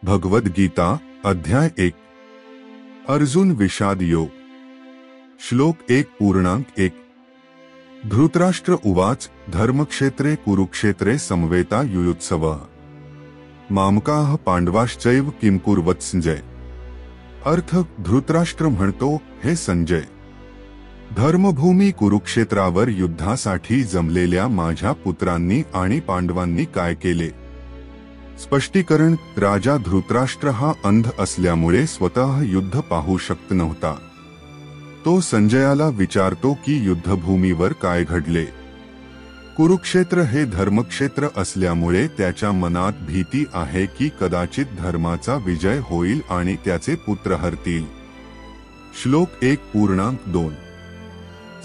भगवद्गीता अध्याय 1 अर्जुन विषाद योग श्लोक 1:1 धृतराष्ट्र उवाच धर्मक्षेत्रे कुरुक्षेत्रे समवेता युयुत्सवः मामकाः पांडवाश्चैव किम कुर्वत संजय। अर्थ धृतराष्ट्र म्हणतो, हे संजय, धर्मभूमी कुरुक्षेत्रावर युद्धासाठी जमलेल्या माझ्या पुत्रांनी आणि पांडवांनी काय केले। स्पष्टीकरण राजा धृतराष्ट्र हा अंध असल्यामुळे स्वतः युद्ध पाहू शकत नव्हता। तो संजयाला विचारतो की युद्धभूमीवर काय घडले। कुरुक्षेत्र हे धर्मक्षेत्र असल्यामुळे त्याच्या मनात भीती आहे की कदाचित धर्माचा विजय होईल आणि त्याचे पुत्र हरतील। श्लोक 1:2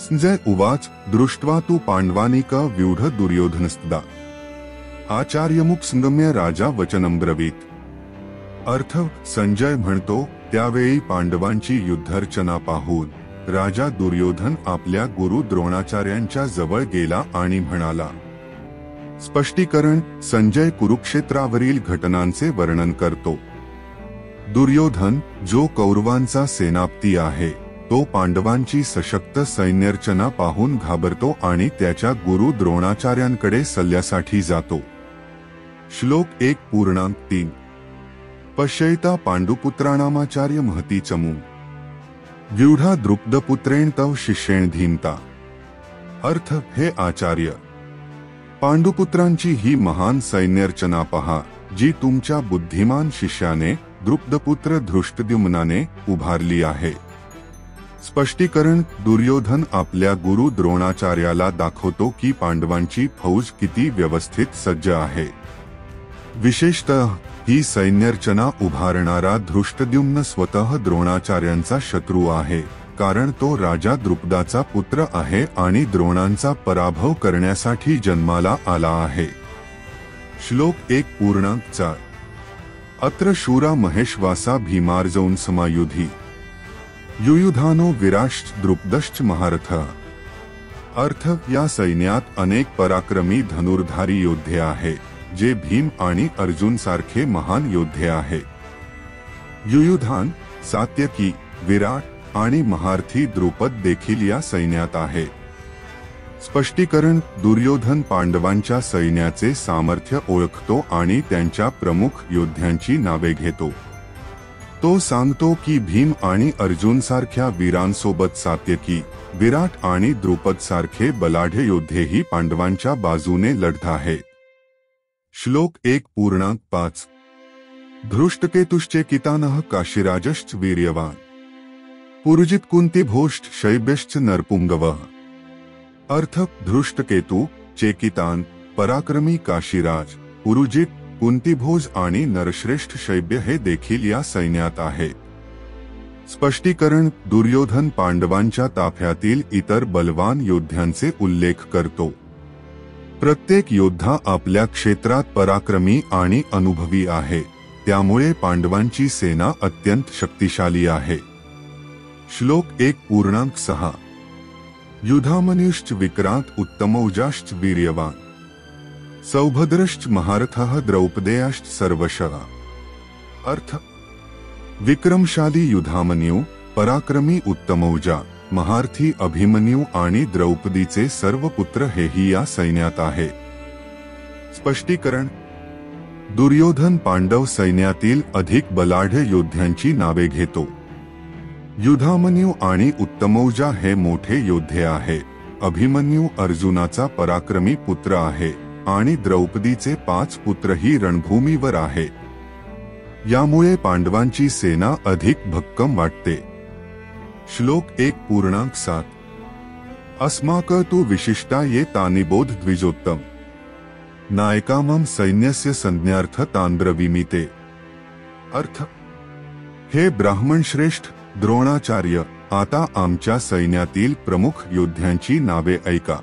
संजय उवाच दृष्ट्वा तु पांडवानिक व्यूढ दुर्योधनस्तदा आचार्यमुख संगम्य राजा वचनम ब्रवीत। अर्थ संजय म्हणतो, त्यावेळी पांडवांची युद्धरचना पाहून राजा दुर्योधन आपल्या गुरु द्रोणाचार्यांच्या जवळ गेला आणि म्हणाला। स्पष्टीकरण संजय कुरुक्षेत्रावरील घटनांचे वर्णन करतो। दुर्योधन जो कौरवांचा सेनापती आहे, तो पांडवांची सशक्त सैन्यरचना पाहून घाबरतो आणि त्याच्या गुरु द्रोणाचार्यांकडे सल्ल्यासाठी जातो। श्लोक 1:3 पश्यैता पांडुपुत्राणामाचार्य महती चमू व्यूढा द्रुपदपुत्रेण तव शिष्येण धीमता। अर्थ हे आचार्य, पांडुपुत्रांची ही महान सैन्यरचना पहा, जी तुमच्या बुद्धिमान शिष्याने द्रुपदपुत्र धृष्टद्युम्नाने उभारली आहे। स्पष्टीकरण दुर्योधन आपल्या गुरु द्रोणाचार्याला दाखवतो की पांडवांची फौज किती व्यवस्थित सज्ज आहे। विशेषतः ही सैन्यरचना उभारणारा धृष्टद्युम्न स्वतः द्रोणाचार्यांचा शत्रू आहे, कारण तो राजा द्रुपदाचा पुत्र आहे आणि द्रोणांचा पराभव करण्यासाठी जन्माला आला आहे। श्लोक 1:4 अत्र शूरा महेश्वासा भीमार्जौन समायुधी युयुधानो विराश्च द्रुपदश्च महारथः। अर्थ या सैन्यात अनेक पराक्रमी धनुर्धारी योद्धे आहेत, जे भीम आणि अर्जुन सारखे महान योद्धे आहेत। युयुधान, सात्यकी, विराट आणि महारथी द्रुपद देखील या सैन्यात आहे। स्पष्टीकरण दुर्योधन पांडवांच्या सैन्याचे सामर्थ्य ओळखतो आणि त्यांच्या प्रमुख योद्ध्यांची नावे घेतो। तो सांगतो की भीम आणि अर्जुन सारख्या वीरांसोबत सात्यकी, विराट आणि द्रुपद सारखे बलाढ्य योद्धेही पांडवांच्या बाजूने लढत आहेत। श्लोक 1:5 धृष्टकेतुश्चेकितानः काशीराजश्च वीर्यवान पुरुजित कुंतीभोश्च शैब्यश्च नरपुंगवः। अर्थ धृष्टकेतु, चेकितान, पराक्रमी काशीराज, पुरुजित, कुंतीभोज आणि नरश्रेष्ठ शैब्य हे देखील या सैन्यात आहेत। स्पष्टीकरण दुर्योधन पांडवांच्या ताफ्यातील इतर बलवान योद्ध्यांचे उल्लेख करतो। प्रत्येक योद्धा आपल्या क्षेत्रात पराक्रमी आणि अनुभवी आहे, त्यामुळे पांडवांची सेना अत्यंत शक्तिशाली आहे। श्लोक 1:6 युधामन्युश्च विक्रांत उत्तमौजाश्च वीर्यवान सौभद्रश्च महारथः द्रौपदेयाश्च सर्वशः। अर्थ विक्रमशाली युधामन्यू, पराक्रमी उत्तमौजा, महारथी अभिमन्यू आणि द्रौपदीचे सर्व पुत्र हेही या सैन्यात आहेत। स्पष्टीकरण दुर्योधन पांडव सैन्यातील अधिक बलाढ्य योद्ध्यांची नावे घेतो। युधामन्यू आणि उत्तमौजा हे मोठे योद्धे आहेत। अभिमन्यू अर्जुनाचा पराक्रमी पुत्र आहे आणि द्रौपदीचे 5 पुत्रही रणभूमीवर आहेत। यामुळे पांडवांची सेना अधिक भक्कम वाटते। श्लोक 1:7 अस्माक तु विशिष्टा ये तानि बोध द्विजोत्तम नायकामं सैन्यस्य संज्ञार्थ तांब्रवीमिते। अर्थ हे ब्राह्मण श्रेष्ठ द्रोणाचार्य, आता आमच्या सैन्यातील प्रमुख योद्ध्यांची नावे ऐका।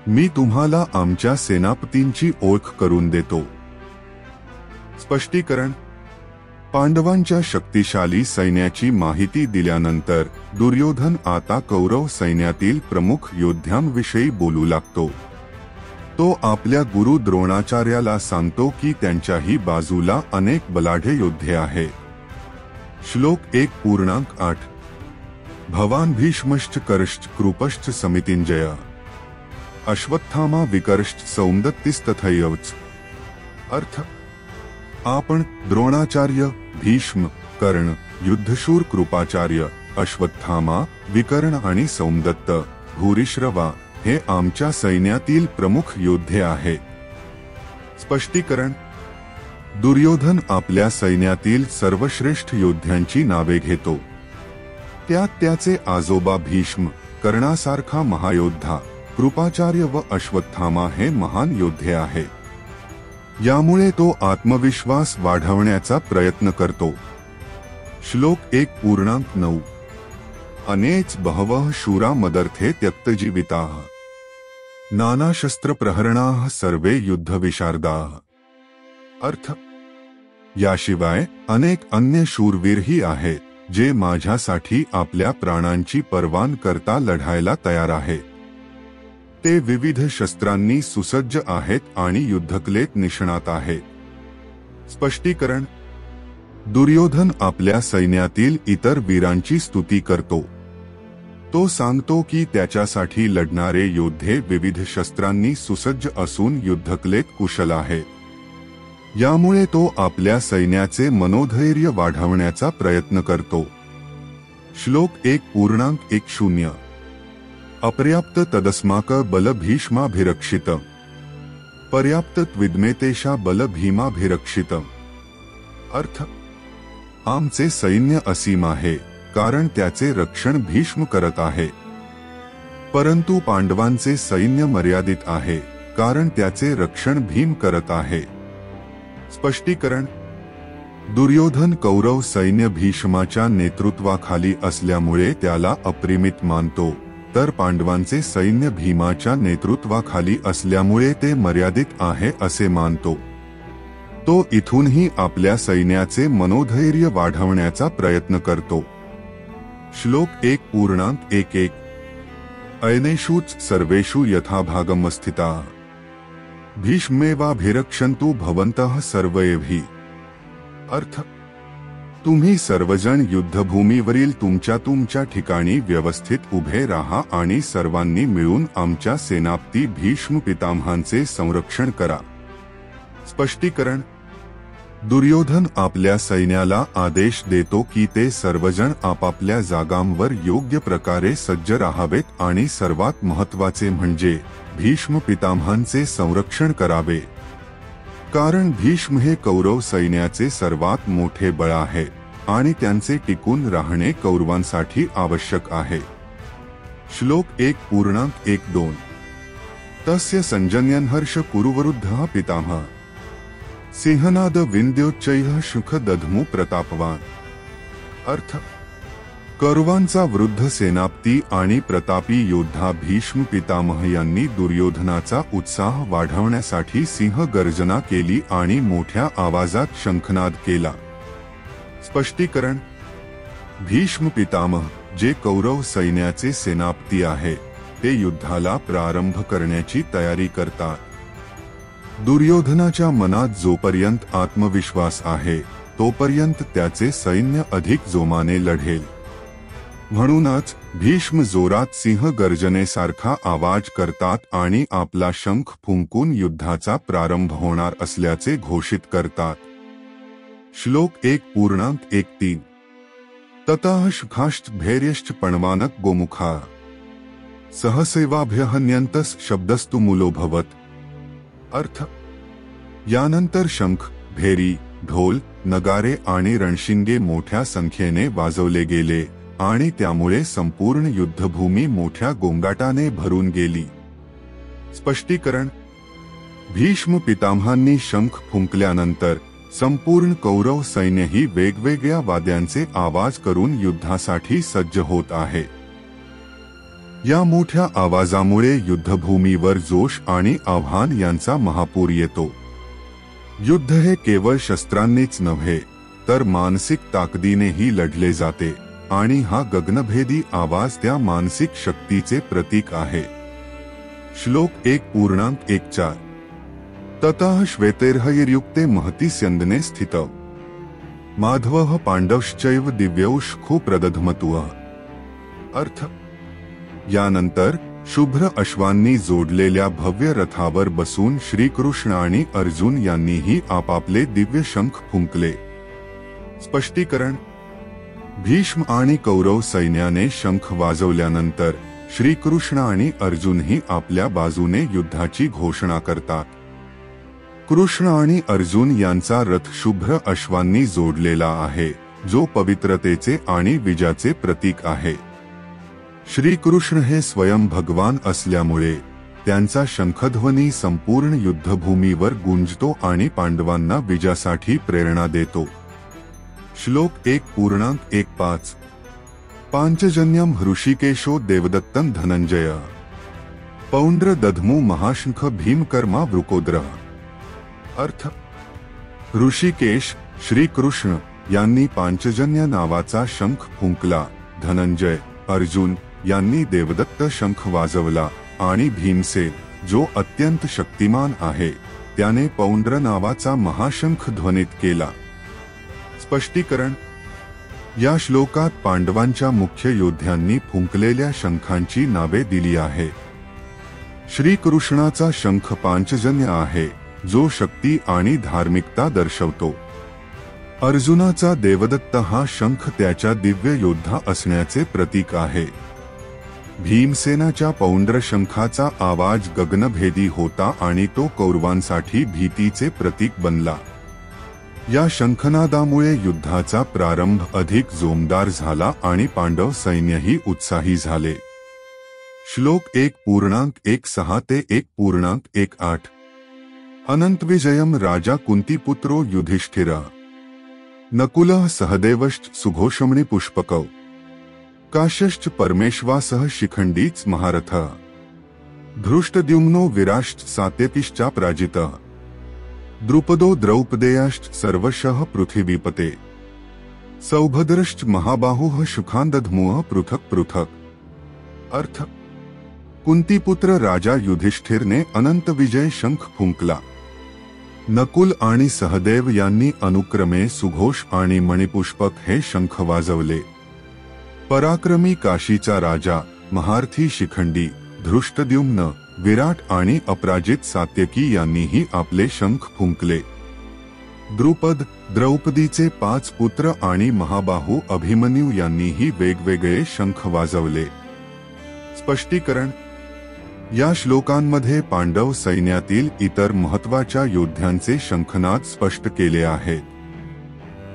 मी तुम्हाला आमच्या सेनापतींची ओळख करून देतो। स्पष्टीकरण पांडवांच्या शक्तिशाली सैन्याची माहिती दिल्यानंतर दुर्योधन आता कौरव सैन्यातील प्रमुख योद्ध्यांविषयी बोलू लागतो। तो आपल्या गुरु द्रोणाचार्याला सांगतो की त्यांच्याही बाजूला अनेक बलाढ्य योद्धे आहेत. श्लोक 1:8 भवान भीष्मश्च कर्श्च कृपश्च समितिंजय अश्वत्थामा विकर्श्च सौंदत्तिस्तथैवच. अर्थ: आपण द्रोणाचार्य, भीष्म, कर्ण, युद्धशूर कृपाचार्य, अश्वत्थामा, विकर्ण आणि सौंदत्त, भूरिश्रवा हे आमच्या सैन्यातील प्रमुख योद्धे आहेत. स्पष्टीकरण: दुर्योधन आपल्या सैन्यातील सर्वश्रेष्ठ योद्ध्यांची नावे घेतो. त्यात त्याचे आजोबा भीष्म, कर्णासारखा महायोद्धा, कृपाचार्य व अश्वत्थामा हे महान योद्धे आहेत. यामुळे तो आत्मविश्वास वाढवण्याचा प्रयत्न करतो. श्लोक 1:9 अनेच बहवः शूरा मदर्थे त्यक्तजीविताः नाना शस्त्र प्रहरणाः सर्वे युद्ध विशारदाः. अर्थ: याशिवाय अनेक अन्य शूरवीरही आहेत जे माझ्यासाठी आपल्या प्राणांची पर्वा न करता लढायला तयार आहेत. ते विविध शस्त्रांनी सुसज्ज आहेत आणि युद्धकलेत निष्णात आहेत. स्पष्टीकरण: दुर्योधन आपल्या सैन्यातील इतर वीरांची स्तुती करतो. तो सांगतो की त्याच्यासाठी लढणारे योद्धे विविध शस्त्रांनी सुसज्ज असून युद्धकलेत कुशल आहेत. यामुळे तो आपल्या सैन्याचे मनोधैर्य वाढवण्याचा प्रयत्न करतो. श्लोक 1:10 अपर्याप्त तदस्माक बल भीष्माभिरक्षित पर्याप्त त्विद्मेतेषा बल भीमाभिरक्षित. अर्थ: आमचे सैन्य असीम आहे कारण त्याचे रक्षण भीष्म करत आहे, परंतु पांडवांचे सैन्य मर्यादित आहे कारण त्याचे रक्षण भीम करत आहे. स्पष्टीकरण: दुर्योधन कौरव सैन्य भीष्माच्या नेतृत्वाखाली असल्यामुळे त्याला अप्रिमित मानतो, तर पांडवांचे सैन्य भीमाच्या नेतृत्वाखाली असल्यामुळे ते मर्यादित आहे असे मानतो. तो इथूनही आपल्या सैन्याचे मनोधैर्य वाढवण्याचा प्रयत्न करतो. श्लोक 1:11 अयनेषुच सर्वेषु यथाभागमस्थिताः भीष्मेवाभिरक्षन्तु भवन्तः सर्वैर्हि. अर्थ: तुम्ही सर्वजण युद्धभूमीवरील तुमच्या ठिकाणी व्यवस्थित उभे राहा आणि सर्वांनी मिळून आमच्या सेनापती भीष्म पितामहांचे संरक्षण करा. स्पष्टीकरण: दुर्योधन आपल्या सैन्याला आदेश देतो की ते सर्वजण आपापल्या जागांवर योग्य प्रकारे सज्ज राहावेत आणि सर्वात महत्त्वाचे म्हणजे भीष्म पितामहांचे संरक्षण करावे, कारण भीष्म हे कौरव सैन्याचे सर्वात मोठे बळ आहे आणि त्यांचे टिकून राहणे कौरवांसाठी आवश्यक आहे. श्लोक 1:12 तस्य संजन्यनहर्ष कुरुवरुद्धः पितामहः सिंहनाद विंध्योच्चैः शुख दधमु प्रतापवान. अर्थ: कौरवांचा वृद्ध सेनापती आणि प्रतापी योद्धा भीष्म पितामह यांनी दुर्योधनाचा उत्साह वाढवण्यासाठी सिंह गर्जना केली आणि मोठ्या आवाजात शंखनाद केला. स्पष्टीकरण: भीष्म पितामह जे कौरव सैन्याचे सेनापती आहे, ते युद्धाला प्रारंभ करण्याची तयारी करतात. दुर्योधनाच्या मनात जोपर्यंत आत्मविश्वास आहे तोपर्यंत त्याचे सैन्य अधिक जोमाने लढेल. म्हणूनच भीष्म जोरात सिंह गर्जनेसारखा आवाज करतात आणि आपला शंख फुंकून युद्धाचा प्रारंभ होणार असल्याचे घोषित करतात. श्लोक 1:13 ततः शुखाश्च भैर्यश्च पणवानक गोमुखा सहसेवाभ्यहन्यन्तस शब्दस्तु मूलोभवत. अर्थ: यानंतर शंख, भेरी, ढोल, नगारे आणि रणशिंगे मोठ्या संख्येने वाजवले गेले आणि त्यामुळे संपूर्ण युद्धभूमी मोठ्या गोंगाटाने भरून गेली. स्पष्टीकरण: भीष्म पितामहांनी शंख फुंकल्यानंतर संपूर्ण कौरव सैन्यही वेगवेगळ्या वाद्यांचे आवाज करून युद्धासाठी सज्ज होत आहे. या मोठ्या आवाजामुळे युद्धभूमीवर जोश आणि आव्हान यांचा महापूर येतो. युद्ध हे केवळ शस्त्रांनीच नव्हे तर मानसिक ताकदीनेही लढले जाते आणि हा गगनभेदी आवाज त्या मानसिक शक्तीचे प्रतीक आहे. श्लोक 1:1-4 ततः श्वेतैर्हयैर्युक्ते महती स्यन्दने स्थितौ माधवः पांडवश्चैव दिव्यौष्खो प्रदधमतुः। अर्थ, यानंतर शुभ्र अश्वांनी जोडलेल्या भव्य रथावर बसून श्रीकृष्ण आणि अर्जुन यांनीही आपापले दिव्य शंख फुंकले। स्पष्टीकरण: भीष्म आणि कौरव सैन्याने शंख वाजवल्यानंतर श्रीकृष्ण आणि अर्जुनही आपल्या बाजूने युद्धाची घोषणा करतात। कृष्ण आणि अर्जुन यांचा रथ शुभ्र अश्वांनी जोडलेला आहे, जो पवित्रतेचे आणि विजयाचे प्रतीक आहे। श्रीकृष्ण हे स्वयं भगवान असल्यामुळे त्यांचा शंखध्वनी संपूर्ण युद्धभूमीवर गुंजतो आणि पांडवांना विजयासाठी प्रेरणा देतो। श्लोक 1:1-5 पांचजन्यम हृषिकेशो देवदत्तं धनंजय पौंड्र दधमु महाशंख भीमकर्मा वृकोद्रः। अर्थ, ऋषिकेश श्रीकृष्ण यांनी पांचजन्य नावाचा शंख फुंकला, धनंजय अर्जुन यांनी देवदत्त शंख वाजवला आणि भीमसेन, जो अत्यंत शक्तिमान आहे, त्याने पौंड्र नावाचा महाशंख ध्वनित केला। स्पष्टीकरण: या श्लोकात पांडवांच्या मुख्य योद्ध्यांनी फुंकलेल्या शंखांची नावे दिली आहेत। श्रीकृष्णाचा शंख पांचजन्य आहे, जो शक्ती आणि धार्मिकता दर्शवतो। अर्जुनाचा देवदत्त हा शंख त्याच्या दिव्य योद्धा असण्याचे प्रतीक आहे। भीमसेनाच्या पौंड्र शंखाचा आवाज गगनभेदी होता आणि तो कौरवांसाठी भीतीचे प्रतीक बनला। या शंखनादामुळे युद्धाचा प्रारंभ अधिक जोमदार झाला आणि पांडव सैन्यही उत्साही झाले। श्लोक 1:1-6-1:1-8 अनंतविजयम राजा कुंतीपुत्रो युधिष्ठिरः नकुलः सहदेवश्च सुघोषमणि पुष्पकौ काश्यश्च परमेश्वासः शिखंडीच महारथः धृष्टद्युम्नो विराश्च सात्यकिश्चापराजितः द्रुपदो द्रौपदेयाश्च सर्वशः पृथिवीपते सौभद्रश्च महाबाहुः शुखांदधमुः पृथक पृथक। अर्थ, कुंतीपुत्र राजा युधिष्ठिर ने अनंत विजय शंख फुंकला। नकुल आणि सहदेव यांनी अनुक्रमे सुघोष आणि मणिपुष्पक हे शंख वाजवले। पराक्रमी काशीचा राजा महारथी शिखंडी, धृष्टद्युम्न, विराट आणि अपराजित सात्यकी यांनीही आपले शंख फुंकले। द्रुपद, द्रौपदीचे 5 पुत्र आणि महाबाहू अभिमन्यू यांनीही वेगवेगळे शंख वाजवले। स्पष्टीकरण: या श्लोकांमध्ये पांडव सैन्यातील इतर महत्त्वाच्या योद्ध्यांचे शंखनाद स्पष्ट केले आहेत।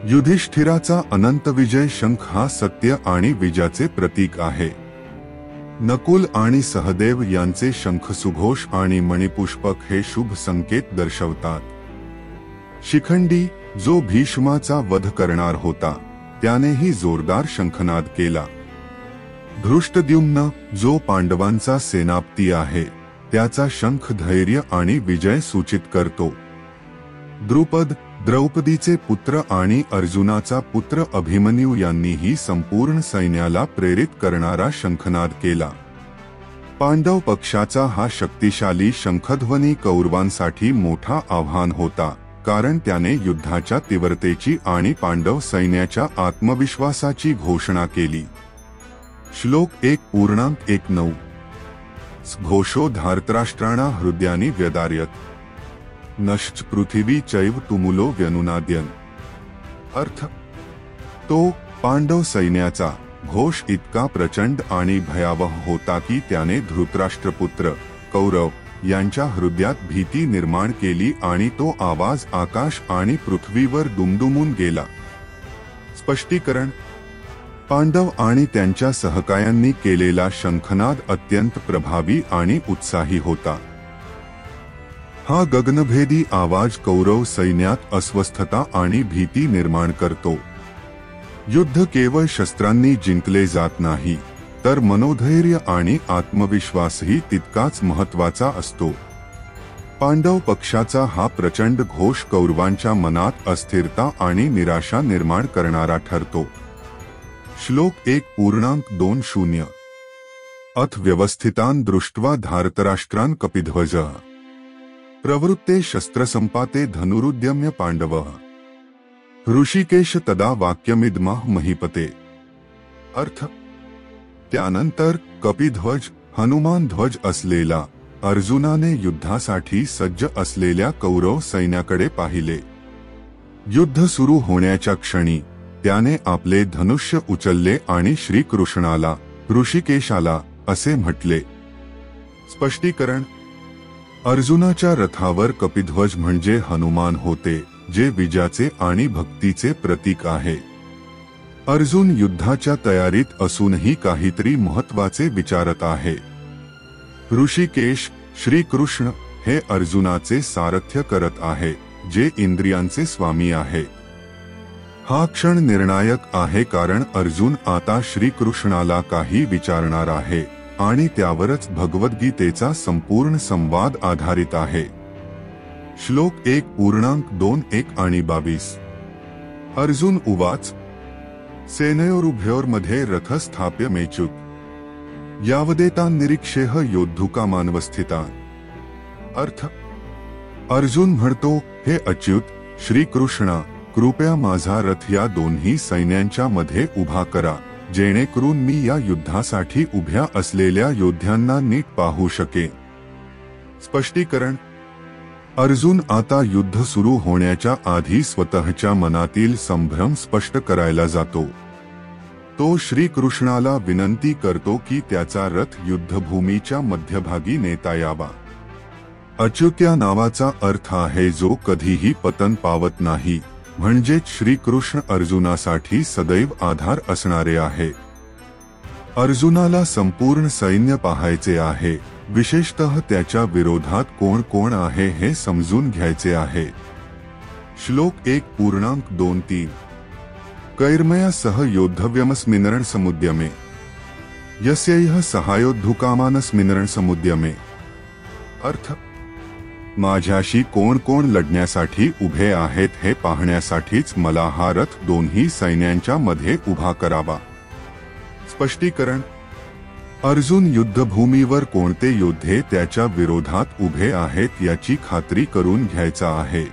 युधिष्ठिराचा अनंत विजय शंख हा सत्य आणि विजयाचे प्रतीक आहे। नकुल आणि सहदेव यांचे शंख सुघोष आणि मणिपुष्पक हे शुभ संकेत दर्शवतात। शिखंडी, जो भीष्माचा वध करणार होता, त्यानेही जोरदार शंखनाद केला। धृष्टद्युम्न, जो पांडवांचा सेनापती आहे, त्याचा शंख धैर्य आणि विजय सूचित करतो। द्रुपद, द्रौपदीचे पुत्र आणि अर्जुनाचा पुत्र अभिमन्यू यांनीही संपूर्ण सैन्याला प्रेरित करणारा शंखनाद केला। पांडव पक्षाचा हा शक्तिशाली शंखध्वनी कौरवांसाठी मोठा आव्हान होता, कारण त्याने युद्धाच्या तीव्रतेची आणि पांडव सैन्याच्या आत्मविश्वासाची घोषणा केली। श्लोक 1:1-9 घोषो धार्तराष्ट्राणा हृदयानि व्यदार्यत नश्च पृथिवी चैव तुमुलो व्यनुनाद्यन। अर्थ, तो पांडव सैन्याचा घोष इतका प्रचंड आणि भयावह होता की त्याने धृतराष्ट्रपुत्र कौरव यांच्या हृदयात भीती निर्माण केली आणि तो आवाज आकाश आणि पृथ्वीवर दुमदुमून गेला। स्पष्टीकरण: पांडव आणि त्यांच्या सहकायांनी केलेला शंखनाद अत्यंत प्रभावी आणि उत्साही होता। हा गगनभेदी आवाज कौरव सैन्यात अस्वस्थता आणि भीती निर्माण करतो। युद्ध केवळ शस्त्रांनी जिंकले जात नाही, तर मनोधैर्य आणि आत्मविश्वासही तितकाच महत्त्वाचा असतो। पांडव पक्षाचा हा प्रचंड घोष कौरवांच्या मनात अस्थिरता आणि निराशा निर्माण करणारा ठरतो। श्लोक 1:2-0 अथ व्यवस्थितान् दृष्ट्वा धार्तराष्ट्रान् कपिध्वजः प्रवृत्ते शस्त्रसंपाते धनुरुद्यम्य पांडवः ऋषिकेश तदा वाक्यमिदमः महीपते। अर्थ, त्यानंतर कपिध्वज हनुमान ध्वज असलेला अर्जुनाने युद्धासाठी सज्ज असलेल्या कौरव सैन्याकडे पाहिले। युद्ध सुरू होण्याच्या क्षणी त्याने आपले धनुष्य उचलले आणि श्रीकृष्णाला ऋषिकेशाला असे म्हटले। स्पष्टीकरण: अर्जुनाच्या रथावर कपिध्वज म्हणजे हनुमान होते, जे विजयाचे आणि भक्तीचे प्रतीक आहे। अर्जुन युद्धाच्या तयारीत असूनही काहीतरी महत्त्वाचे विचारत आहे। ऋषिकेश श्रीकृष्ण हे अर्जुनाचे सारथ्य करत आहे, जे इंद्रियांचे स्वामी आहे। हा क्षण निर्णायक आहे, कारण अर्जुन आता श्रीकृष्णाला काही विचारणार आहे आणि त्यावरच भगवद्गीतेचा संपूर्ण संवाद आधारित आहे। श्लोक 1.21 आणि 22। अर्जुन उवाच सेनयोरुभयोर्मध्ये रथ स्थाप्य मेच्युत यावदेतान् निरीक्षेह योद्धुकामानवस्थितान्। अर्थ, अर्जुन म्हणतो, हे अच्युत श्रीकृष्णा, कृपया माझा रथ या दोन्ही सैन्यांच्या मध्ये उभा करा, जेणेकरून मी या युद्धासाठी उभ्या असलेल्या योद्ध्यांना नीट पाहू शकेन। स्पष्टीकरण: अर्जुन आता युद्ध सुरू होण्याच्या आधी स्वतःच्या मनातील संभ्रम स्पष्ट करायला जातो। तो श्रीकृष्णाला विनंती करतो की त्याचा रथ युद्धभूमीच्या मध्यभागी नेता यावा। अच्युत या नावाचा अर्थ आहे जो कधीही पतन पावत नाही, म्हणजेच श्रीकृष्ण अर्जुनासाठी सदैव आधार असणारे आहे। अर्जुनाला संपूर्ण सैन्य पाहायचे आहे, विशेषतः त्याच्या विरोधात कोण कोण आहे हे समजून घ्यायचे आहे। श्लोक 1.23 कैर्मया सह योद्धव्यमस्मिन् रणसमुद्यमे यस्यैह सहायोद्धुकामानस्मिन् रणसमुद्यमे। अर्थ, माझ्याशी कोण कोण लढण्यासाठी उभे आहेत हे पाहण्यासाठीच मला हा रथ दोन्ही सैन्यांच्या मध्ये उभा करावा। स्पष्टीकरण: अर्जुन युद्धभूमीवर कोणते योद्धे त्याच्या विरोधात उभे आहेत याची खात्री करून घ्यायचा आहे।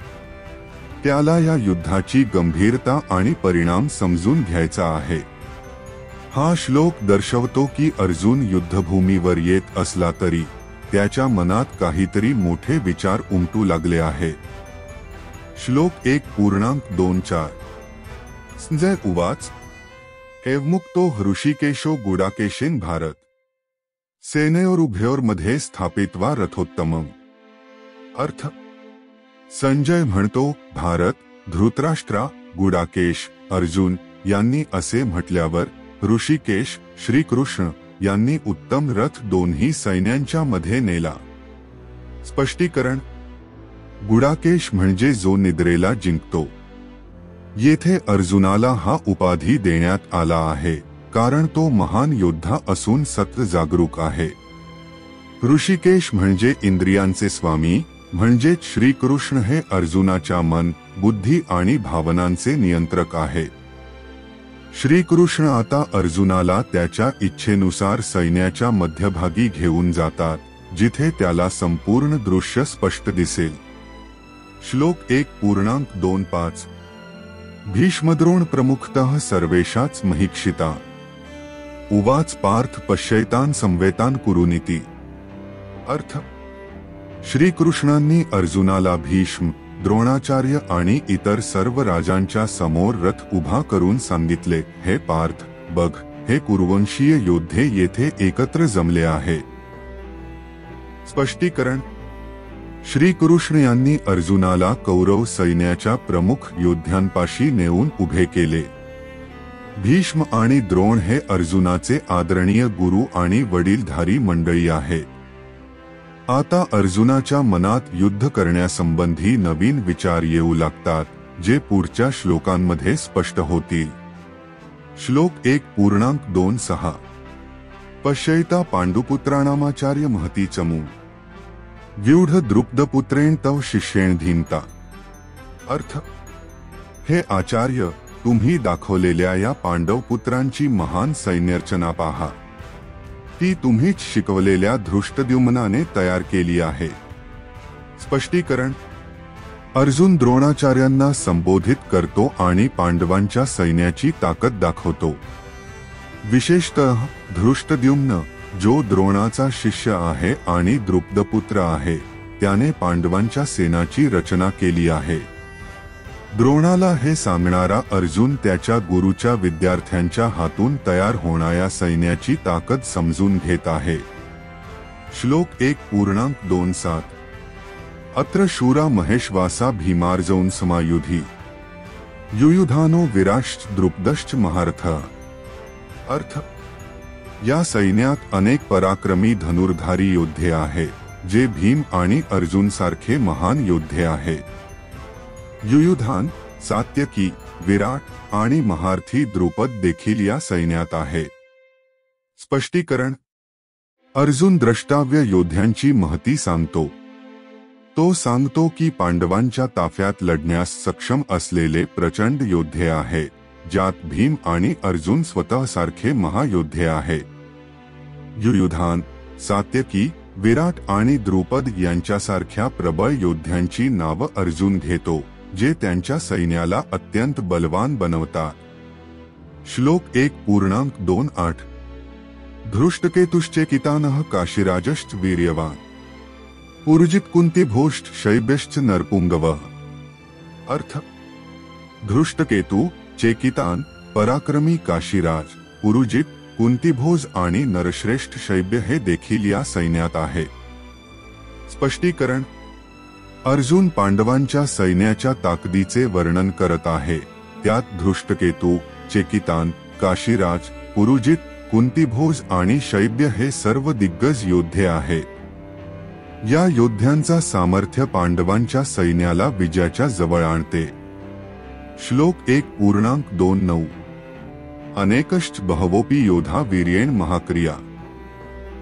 त्याला या युद्धाची गंभीरता आणि परिणाम समजून घ्यायचा आहे। हा श्लोक दर्शवतो की अर्जुन युद्धभूमीवर येत असला तरी त्याच्या मनात काहीतरी मोठे विचार उमटू लागले आहे। श्लोक 1.24 संजय उवाच एवमुक्तो ऋषिकेशो गुडाकेशेन भारत सेनयोरुभयोर्मध्ये स्थापित्वा रथोत्तमम्। अर्थ, संजय म्हणतो, भारत, धृतराष्ट्रा, गुडाकेश, अर्जुन यांनी असे म्हटल्यावर ऋषिकेश श्रीकृष्ण यांनी उत्तम रथ दोन्ही सैन्यांच्या मध्ये नेला। स्पष्टीकरण: गुडाकेश म्हणजे जो निद्रेला जिंकतो। येथे अर्जुनाला हा उपाधी देण्यात आला आहे, कारण तो महान योद्धा असून सतत जागरूक आहे। ऋषिकेश म्हणजे इंद्रियांचे स्वामी, म्हणजेच श्रीकृष्ण हे अर्जुनाच्या मन, बुद्धी आणि भावनांचे नियंत्रक आहेत। श्रीकृष्ण आता अर्जुनाला त्याच्या इच्छेनुसार सैन्याच्या मध्यभागी घेऊन जातात, जिथे त्याला संपूर्ण दृश्य स्पष्ट दिसेल। श्लोक 1.25 भीष्मद्रोण प्रमुखतः सर्वेषाच महीक्षिता उवाच पार्थ पश्यैतान् संवेतान् कुरुनीति। अर्थ, श्रीकृष्णांनी अर्जुनाला भीष्म, द्रोणाचार्य आणि इतर सर्व राजांच्या समोर रथ उभा करून सांगितले, हे पार्थ, बघ, हे कुरुवंशीय योद्धे येथे एकत्र जमले आहे। स्पष्टीकरण: श्रीकृष्ण यांनी अर्जुनाला कौरव सैन्याच्या प्रमुख योद्ध्यांपाशी नेऊन उभे केले। भीष्म आणि द्रोण हे अर्जुनाचे आदरणीय गुरु आणि वडीलधारी मंडळी आहेत। आता अर्जुनाच्या मनात युद्ध करण्यासंबंधी नवीन विचार येऊ लागतात, जे पुढच्या श्लोकांमध्ये स्पष्ट होतील। श्लोक 1.26 पश्यैता पांडुपुत्राणामाचार्य महती चमू व्यूढ द्रुपदपुत्रेण तव शिष्येण धीमता। अर्थ, हे आचार्य, तुम्ही दाखवलेल्या या पांडव पुत्रांची महान सैन्यरचना पहा। ती तुम्हीच शिकवलेल्या धृष्टद्युम्नाने तयार केली आहे. स्पष्टीकरण. अर्जुन द्रोणाचार्यांना संबोधित करतो आणि पांडवांच्या सैन्याची ताकद दाखवतो. विशेषतः धृष्टद्युम्न, जो द्रोणाचा शिष्य आहे आणि द्रुपदपुत्र आहे, त्याने पांडवांच्या सेनाची रचना केली आहे. द्रोणाला हे सांगणारा अर्जुन त्याच्या गुरुच्या विद्यार्थ्यांच्या हातून तयार होणाऱ्या सैन्याची ताकद समजून घेत आहे. श्लोक 1:27. अत्र शूरा महेश्वासा भीमार्जौन समायुधी युयुधानो विराश्च द्रुपदश्च महारथ. अर्थ. या सैन्यात अनेक पराक्रमी धनुर्धारी योद्धे आहेत, जे भीम आणि अर्जुन सारखे महान योद्धे आहेत. युयुधान, सात्यकी, विराट आणि महारथी द्रुपद देखील या सैन्यात आहे. स्पष्टीकरण. अर्जुन द्रष्टाव्य योद्ध्यांची महती सांगतो. तो सांगतो की पांडवांच्या ताफ्यात लढण्यास सक्षम असलेले प्रचंड योद्धे आहेत, ज्यात भीम आणि अर्जुन स्वतः सारखे महायोद्धे आहेत. युयुधान, सात्यकी, विराट आणि द्रुपद यांच्यासारख्या प्रबळ योद्ध्यांची नावं अर्जुन घेतो, जे त्यांच्या सैन्याला अत्यंत बलवान बनवतात. श्लोक 1:28. धृष्टकेतुश्चेकितानः काशीराजश्च वीर्यवान पुरुजित कुंतीभोश्च शैब्यश्च नरपुंगवः. अर्थ. धृष्टकेतू, चेकितान, पराक्रमी काशीराज, पुरुजित, कुंतीभोज आणि नरश्रेष्ठ शैब्य हे देखील या सैन्यात आहे. स्पष्टीकरण. अर्जुन पांडवांच्या सैन्याच्या ताकदीचे वर्णन करत आहे. त्यात धृष्टकेतू, चेकितान, काशीराज, पुरुजित, कुंतीभोज आणि शैब्य हे सर्व दिग्गज योद्धे आहेत. या योद्ध्यांचा सामर्थ्य पांडवांच्या सैन्याला विजयाच्या जवळ आणते. श्लोक 1:29. अनेकश्च बहवोपि योधा वीर्येण महाक्रिया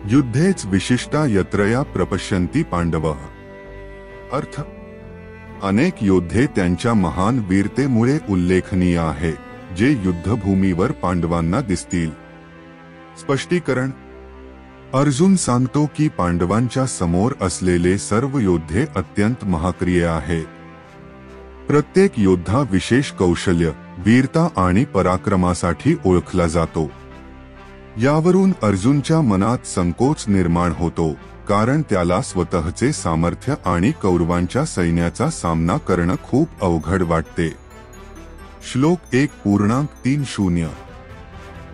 युद्धेच विशिष्टा यत्रया प्रपश्यन्ति पांडवः. अर्थ. अनेक योद्धे त्यांच्या महान वीरतेमुळे उल्लेखनीय आहे, जे युद्धभूमीवर पांडवांना दिसतील. स्पष्टीकरण. अर्जुन सांगतो की पांडवांच्या समोर असलेले सर्व योद्धे अत्यंत महाक्रिय आहेत. प्रत्येक योद्धा विशेष कौशल्य, वीरता आणि पराक्रमासाठी ओळखला जातो. यावरून अर्जुनच्या मनात संकोच निर्माण होतो, कारण त्याला स्वतःचे सामर्थ्य आणि कौरवांच्या सैन्याचा सामना करणं खूप अवघड वाटते. श्लोक 1:30.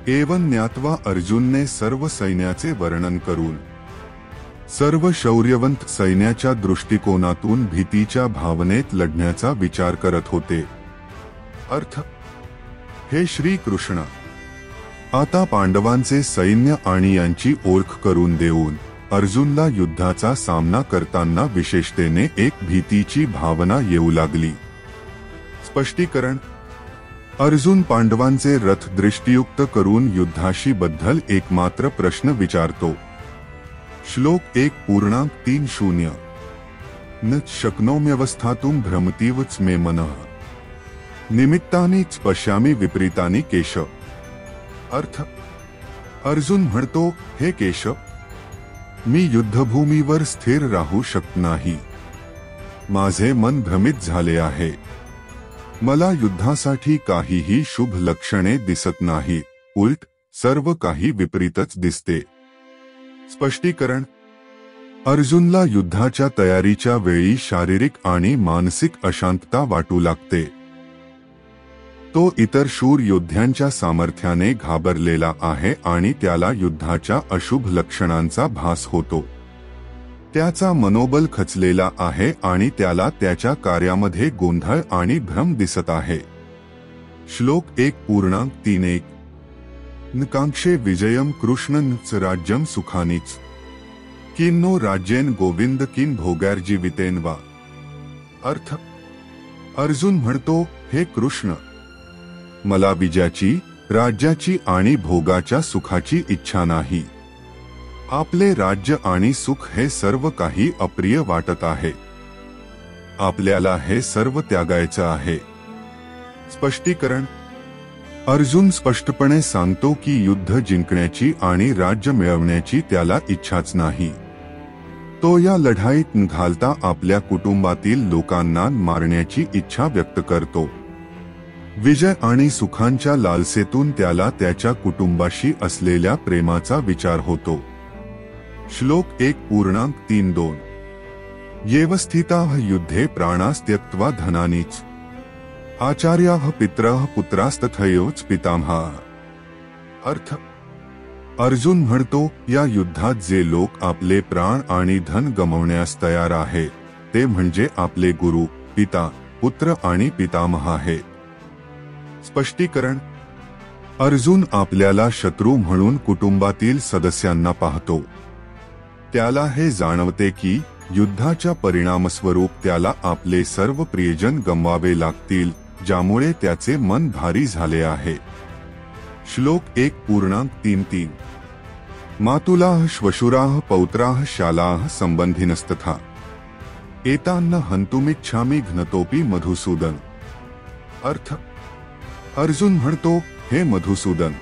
एवं ज्ञात्वा अर्जुनने सर्व सैन्याचे वर्णन करून सर्व शौर्यवंत सैन्याच्या दृष्टिकोनातून भीतीच्या भावनेत लढण्याचा विचार करत होते. अर्थ. हे श्री कृष्ण, आता पांडवांचे सैन्य आणि यांची ओळख करून देऊन अर्जुनला युद्धाचा सामना करताना विशेषतेने एक भीतीची भावना येऊ लागली. स्पष्टीकरण. अर्जुन पांडवांचे रथ दृष्टियुक्त करून युद्धाशी बद्दल एकमात्र प्रश्न विचारतो. श्लोक 1:30. न शक्नोम्यवस्थातुं भ्रमतीवच मे मनः निमित्तानि पश्यामि विपरीतानि केशव. अर्थ. अर्जुन म्हणतो, हे केशव, मी युद्धभूमीवर स्थिर राहू शकत नाही. माझे मन भ्रमित झाले आहे. मला युद्धासाठी काहीही शुभ लक्षणे दिसत नाही. उलट सर्व काही विपरीतच दिसते. स्पष्टीकरण. अर्जुनला युद्धाच्या तयारीच्या वेळी शारीरिक आणि मानसिक अशांतता वाटू लागते. तो इतर शूर योद्ध्यांच्या सामर्थ्याने घाबरलेला आहे आणि त्याला युद्धाच्या अशुभ लक्षणांचा भास होतो. त्याचा मनोबल खचलेला आहे आणि त्याला त्याच्या कार्यामध्ये गोंधळ आणि भ्रम दिसत आहे. श्लोक 1:31. नकांक्षे विजयम कृष्णंच राज्यम सुखानीच किन्नो राज्येन गोविंद किन भोगैर्जीवितेन वा. अर्थ. अर्जुन म्हणतो, हे कृष्ण, मला विजयाची, राज्याची आणि भोगाच्या सुखाची इच्छा नाही. आपले राज्य आणि सुख हे सर्व काही अप्रिय वाटत आहे. आपल्याला हे सर्व त्यागायचं आहे. स्पष्टीकरण. अर्जुन स्पष्टपणे सांगतो की युद्ध जिंकण्याची आणि राज्य मिळवण्याची त्याला इच्छाच नाही. तो या लढाईत घालता आपल्या कुटुंबातील लोकांना मारण्याची इच्छा व्यक्त करतो. विजय आणि सुखांच्या लालसेतून त्याला त्याच्या कुटुंबाशी असलेल्या प्रेमाचा विचार होतो. श्लोक 1:32 येवस्थिताः युद्धे प्राणास् त्यक्त्वा धनानीच आचार्याः पितरः पुत्रास्तथैवच पितामहाः. अर्थ अर्जुन म्हणतो, या युद्धात जे लोक आपले प्राण आणि धन गमावण्यास तयार आहेत ते म्हणजे आपले गुरु, पिता, पुत्र आणि पितामह आहेत. स्पष्टीकरण अर्जुन आपल्याला शत्रू म्हणून कुटुंबातील सदस्यांना पाहतो. त्याला हे जाणवते की युद्धाच्या परिणामस्वरूप त्याला आपले सर्व प्रियजन गमवावे लागतील, ज्यामुळे त्याचे मन भारी झाले आहे. श्लोक 1:33 मातुलाः श्वशुराः पौत्राः शालाः संबंधिनस्तथा एतान्न हंतुमिच्छामि घ्नतोपि मधुसूदन. अर्थ अर्जुन म्हणतो, हे मधुसूदन,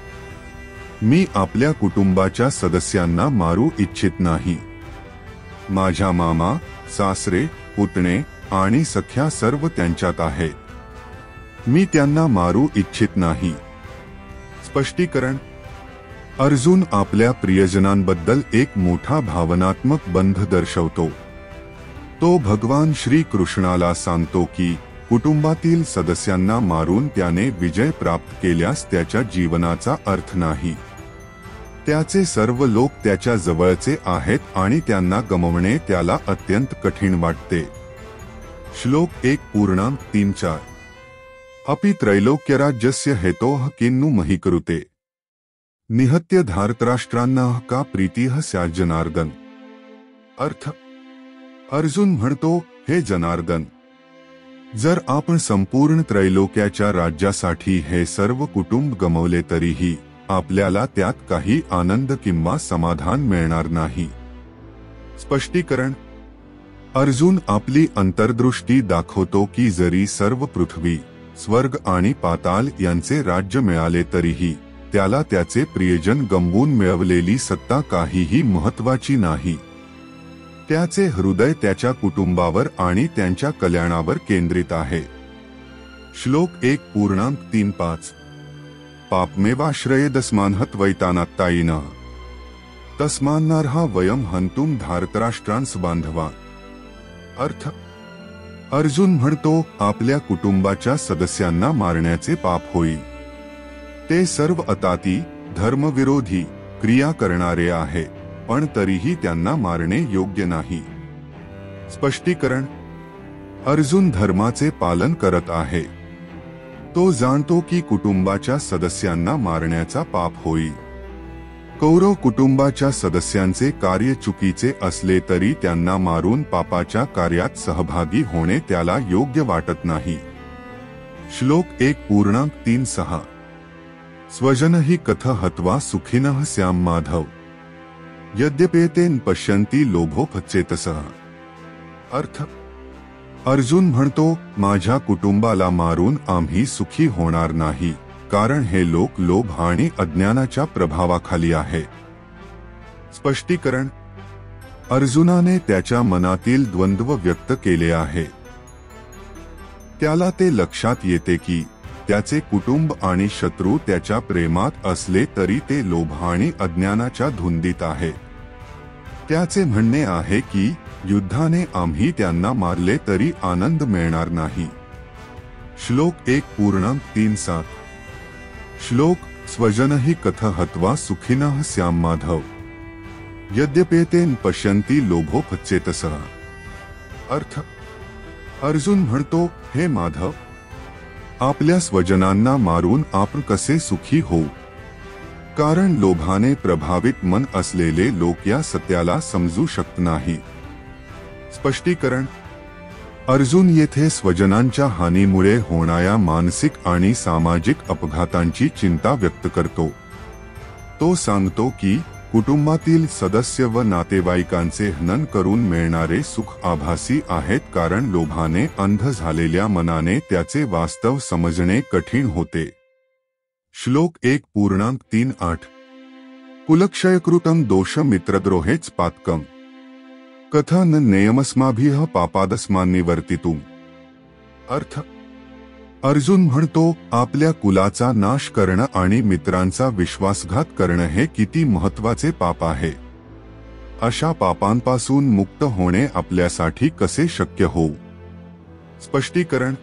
मी आपल्या कुटुंबाच्या सदस्यांना मारू इच्छित नाही. माझ्या मामा, सासरे, पुतणे आणि सख्या सर्व त्यांच्यात आहेत. मी त्यांना मारू इच्छित नाही. स्पष्टीकरण अर्जुन आपल्या प्रियजनांबद्दल एक मोठा भावनात्मक बंध दर्शवतो. तो भगवान श्री कृष्णाला सांगतो की कुटुंबातील सदस्यांना मारून त्याने विजय प्राप्त केल्यास त्याच्या जीवनाचा अर्थ नाही. त्याचे सर्व लोक त्याच्या जवळचे आहेत आणि त्यांना गमावणे त्याला अत्यंत कठीण वाटते. श्लोक 1:34 अपि त्रैलोक्यराज्यस्य हेतोः किन्नु मही कृते निहत्य धार्तराष्ट्रांना का प्रीतिः स्यात् जनार्दन. अर्थ अर्जुन म्हणतो, हे जनार्दन, जर आपण संपूर्ण त्रैलोक्याच्या राज्यासाठी हे सर्व कुटुंब गमावले तरीही आपल्याला त्यात काही आनंद किंवा समाधान मिळणार नाही. स्पष्टीकरण अर्जुन आपली अंतर्दृष्टी दाखवतो की जरी सर्व पृथ्वी, स्वर्ग आणि पाताल यांचे राज्य मिळाले तरीही त्याला त्याचे प्रियजन गमवून मिळवलेली सत्ता काहीही महत्वाची नाही. त्याचे हृदय त्याच्या कुटुंबावर आणि त्यांच्या कल्याणावर केंद्रित आहे. श्लोक 1:35 पापमेवाश्रयेदस्मान्हत्वैतानात्तायिनः तस्मान्नार्हा वयम हंतुम धार्तराष्ट्रांस बांधवा. अर्थ अर्जुन म्हणतो, आपल्या कुटुंबाच्या सदस्यांना मारण्याचे पाप होईल. ते सर्व अताती, धर्मविरोधी क्रिया करणारे आहे, पण तरीही त्यांना मारणे योग्य नाही. स्पष्टीकरण अर्जुन धर्माचे पालन करत आहे. तो जाणतो की कुटुंबाच्या सदस्यांना मारण्याचा पाप होईल. कौरव कुटुंबाच्या सदस्यांचे कार्य चुकीचे असले तरी त्यांना मारून पापाच्या कार्यात सहभागी होणे त्याला योग्य वाटत नाही. श्लोक 1:36 स्वजनहि कथ हत्वा सुखिनः स्याम माधव यद्यपेतेन पश्यन्ति लोभोपचेतसः. अर्थ अर्जुन म्हणतो, माझ्या कुटुंबाला मारून आम्ही सुखी होणार नाही, कारण हे लोक लोभ आणि अज्ञानाच्या प्रभावाखाली आहे. स्पष्टीकरण अर्जुनाने त्याच्या मनातील द्वंद्व व्यक्त केले आहे. त्याला ते लक्षात येते की त्याचे कुटुंब आणि शत्रू त्याच्या प्रेमात असले तरी ते लोभ आणि अज्ञानाच्या धुंदीत आहेत. त्याचे म्हणणे आहे की युद्धाने आम्ही त्यांना मारले तरी आनंद मिळणार नाही. श्लोक 1:37 श्लोक स्वजनहि कथ हत्वा सुखिनः स्याम माधव यद्यपेतेन पश्यन्ति लोभोपचेतसः. अर्थ अर्जुन म्हणतो, हे माधव, आपल्या स्वजनांना मारून आपण कसे सुखी होऊ, कारण लोभाने प्रभावित मन असलेले लोक या सत्याला समजू शकत नाही. स्पष्टीकरण अर्जुन येथे स्वजनांच्या हानीमुळे होणाऱ्या मानसिक आणि सामाजिक अपघातांची चिंता व्यक्त करतो. तो सांगतो की कुटुंबातील सदस्य व नातेवाईकांचे हनन करून मिळणारे सुख आभासी आहेत, कारण लोभाने अंध झालेल्या मनाने त्याचे वास्तव समजणे कठीण होते. श्लोक 1:3:8 कुलक्षयकृतं दोष मित्रद्रोहेच पातकम कथा न नेयमस्माभिः पापादस्मान्निवर्तितुम। अर्थ, अर्जुन म्हणतो, आपल्या कुलाचा नाश करणं आणि मित्रांचा विश्वासघात करणं हे किती महत्त्वाचे पाप आहे। अशा पापांपासून मुक्त होणे आपल्यासाठी कसे शक्य होऊ? स्पष्टीकरण: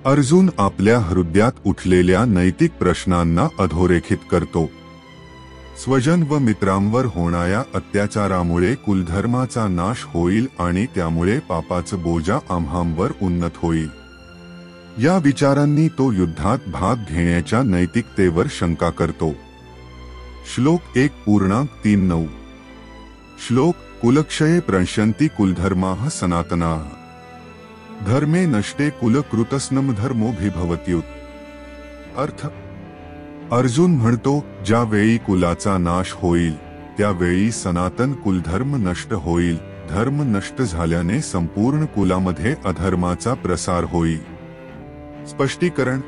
अर्जुन आपल्या हृदयात उठलेल्या नैतिक प्रश्नांना अधोरेखित करतो। स्वजन व मित्रांवर होणाऱ्या अत्याचारामुळे कुलधर्माचा नाश होईल आणि त्यामुळे पापाचं बोजा आम्हांवर उन्नत होईल। या विचारांनी तो युद्धात भाग घेण्याच्या नैतिकतेवर शंका करतो। श्लोक 1:3:9 श्लोक: कुलक्षये प्रणश्यन्ति कुलधर्माः सनातनाः धर्मे नष्टे कुलकृतस्नम धर्मोभिभवत्युत। अर्थ, अर्जुन म्हणतो, ज्यावेळी कुलाचा नाश होईल त्यावेळी सनातन कुलधर्म नष्ट होईल। धर्म नष्ट झाल्याने संपूर्ण कुलामध्ये अधर्माचा प्रसार होईल। स्पष्टीकरण: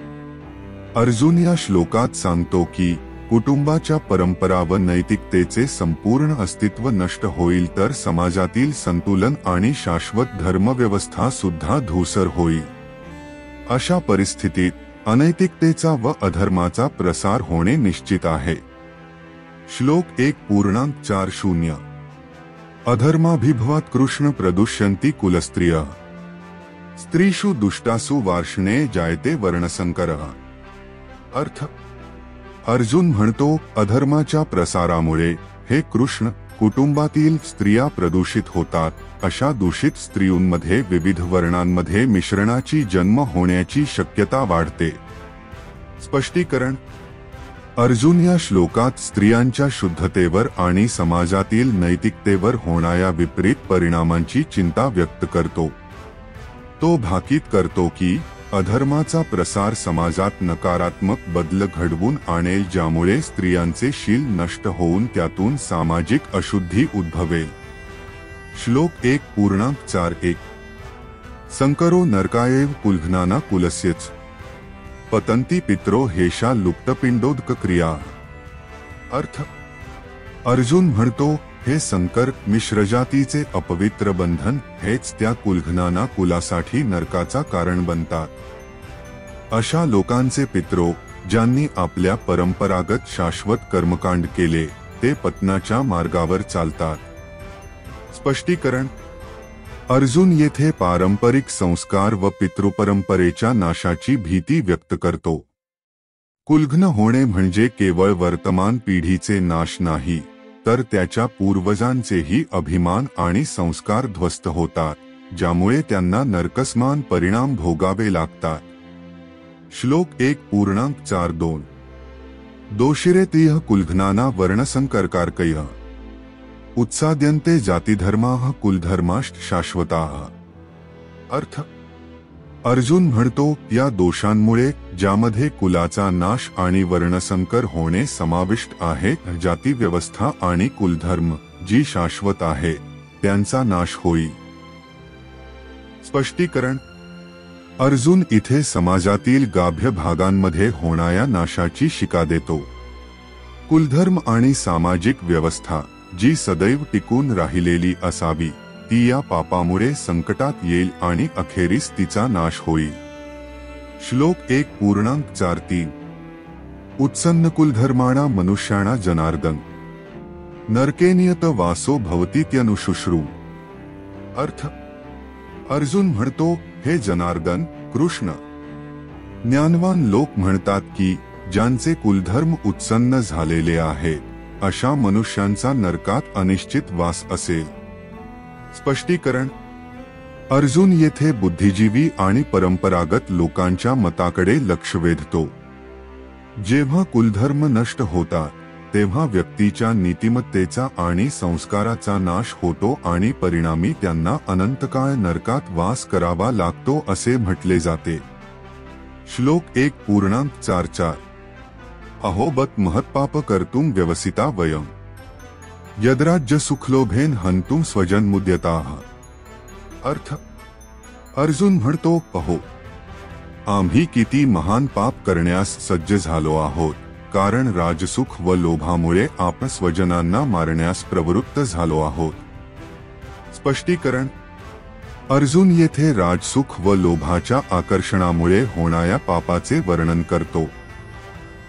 अर्जुन या श्लोकात सांगतो की कुटुंबाच्या परंपरा व नैतिकतेचे संपूर्ण अस्तित्व नष्ट होईल तर समाजातील संतुलन आणि शाश्वत धर्मव्यवस्था सुद्धा धूसर होईल। अशा परिस्थितीत अनैतिकतेचा व अधर्माचा प्रसार होणे निश्चित आहे। श्लोक 1:4:0 अधर्माभिभवात् कृष्ण प्रदुष्यन्ति कुलस्त्रियः स्त्रीषु दुष्टासु वार्ष्णे जायते वर्णसंकरः। अर्थ, अर्जुन म्हणतो, अधर्माच्या प्रसारामुळे हे कृष्ण, कुटुंबातील स्त्रिया प्रदूषित होतात। अशा दूषित स्त्रियांमध्ये विविध वर्णांमध्ये मिश्रणाची जन्म होण्याची शक्यता वाढते। स्पष्टीकरण: अर्जुन या श्लोकात स्त्रियांच्या शुद्धतेवर आणि समाजातील नैतिकतेवर होणाऱ्या विपरीत परिणामांची चिंता व्यक्त करतो। तो भाकीत करतो की अधर्माचा प्रसार समाजात नकारात्मक बदल घडवून आणेल, ज्यामुळे स्त्रियांचे शील नष्ट होऊन त्यातून सामाजिक अशुद्धी उद्भवेल। श्लोक 1:4:1 संकरो नरकायैव कुलघ्नाना कुलस्यच पतन्ति पितरो हेषा लुप्तपिंडोदक क्रिया। अर्थ, अर्जुन म्हणतो, हे संकर मिश्रजातीचे अपवित्र बंधन हेच त्या कुलघ्नाना कुलासाठी नरकाचा कारण बनतात। अशा लोकांचे पितरो, ज्यांनी आपल्या परंपरागत शाश्वत कर्मकांड केले, ते पतनाच्या मार्गावर चालतात। स्पष्टीकरण: अर्जुन येथे पारंपरिक संस्कार व पितृपरंपरेच्या नाशाची भीती व्यक्त करतो। कुलघ्न होणे म्हणजे केवळ वर्तमान पिढीचे नाश नाही, तर त्याच्या पूर्वजांचेही अभिमान आणि संस्कार ध्वस्त होतात, ज्यामुळे त्यांना नरकसमान परिणाम भोगावे लागतात। श्लोक 1:4:2 दोषिरेतिह कुलघ्नाना वर्णसंकरकारकयः उत्साद्यन्ते जातिधर्माः कुलधर्माश्च शाश्वताः। अर्थ, अर्जुन म्हणतो, या दोषांमुळे ज्यामध्ये कुलाचा नाश आणि वर्णसंकर होणे समाविष्ट आहे, जाती व्यवस्था आणि कुलधर्म जी शाश्वत आहे त्यांचा नाश होईल। स्पष्टीकरण: अर्जुन इथे समाजातील गाभ्य भागांमध्ये होणाऱ्या नाशाची शिका देतो। कुलधर्म आणि सामाजिक व्यवस्था जी सदैव टिकून राहिलेली असावी, ती या पापामुळे संकटात येईल आणि अखेरीस तिचा नाश होईल। श्लोक 1:4:3 उत्सन्न कुलधर्माणा मनुष्याणा जनार्दन नरकेनियत वासो भवतीत्यनुशुश्रू। अर्थ, अर्जुन म्हणतो, हे जनार्दन कृष्ण, ज्ञानवान लोक म्हणतात की ज्यांचे कुलधर्म उत्सन्न झालेले आहे अशा मनुष्यांचा नरकात अनिश्चित वास असेल। स्पष्टीकरण: अर्जुन येथे बुद्धिजीवी आणि परंपरागत लोकांच्या मताकडे लक्ष वेधतो। जेव्हा कुलधर्म नष्ट होतात तेव्हा व्यक्तीच्या नीतिमत्तेचा आणि संस्काराचा नाश होतो आणि परिणामी त्यांना अनंतकाळ नरकात वास करावा लागतो असे म्हटले जाते। श्लोक 1:4:4 अहोबत महत्पाप कर्तुम व्यवसिता वयम यद्राज्य सुखलोभेन हंतुम स्वजनमुद्यताः। अर्थ, अर्जुन म्हणतो, पहो, आम्ही किती महान पाप करण्यास सज्ज झालो आहोत, कारण राजसुख व लोभामुळे आपण स्वजनांना मारण्यास प्रवृत्त झालो आहोत. स्पष्टीकरण. अर्जुन येथे राजसुख व लोभाच्या आकर्षणामुळे होणाऱ्या पापाचे वर्णन करतो.